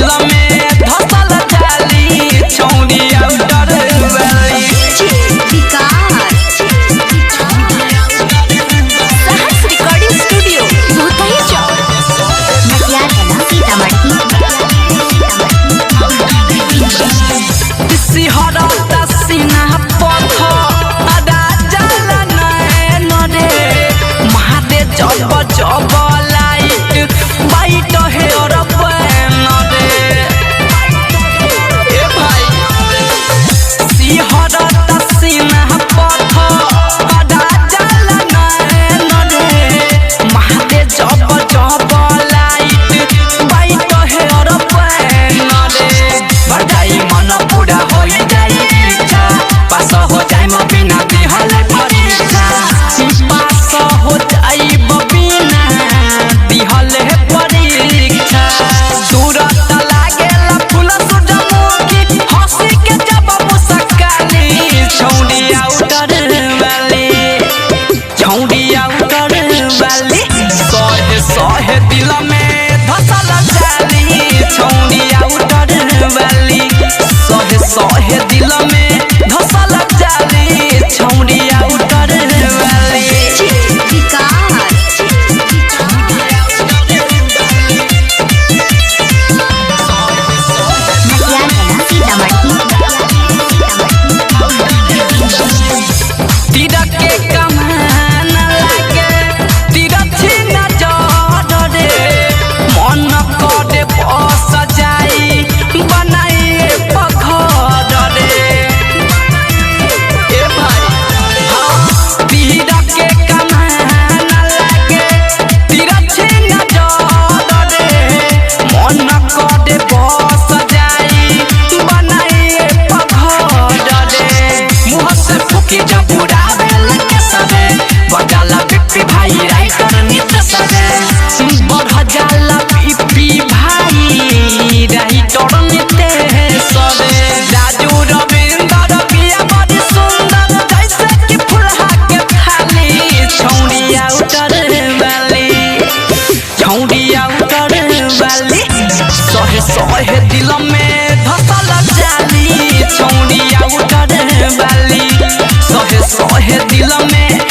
दिल में धसल जाली छौड़ी आउटर वाली। सहर्ष रिकॉर्डिंग स्टूडियो भूतही चौक सिहरता सीना पथ अदा जल नैन रे महादे जब जब लाइट बाइट हेयर पैन रे। ए भाई सिहरता सीना पथ अदा जल नैन रे महादे जब जब लाइट बाइट हेयर पैन रे। बड़ाई मन पूरा हो जाई इच्छा पास हो जाए म बिना दिहले परीक्षा पास हो जाई बिना दिहले परीक्षा। सूरत लागेला फूल सूरजमुखी हंसी के जब मुस्काली छौड़ी आउटर वाली छौड़ी आउटर वाली सहे सहे दिल में धसल जाली छौड़ी आउटर वाली सहे सहे दिल में धसल जाली छौड़ी आउटर वाली। तीरा के कमान लागे तीरछी नजर रे मन करे बस जाई बनाई पखर रे। ए भाई तीरा के कमान लागे तीरछी नजर रे मन करे बस जाई बनाई पखर रे। मुँह से फूकी जब उड़ावे लगे सरे बजाला पिप्पी भाई राइटर नित सरे बढ़ जाला पिप्पी भाई राइटर नित सरे। राजू रविंदर पिया बड़ी सुंदर जैसे कि फुलहा के थाली छौड़ी आउटर वाली छौड़ी आउटर वाली सहे सहे दिल में धसल जाली छौड़ी आउटर वाली सहे सहे दिल में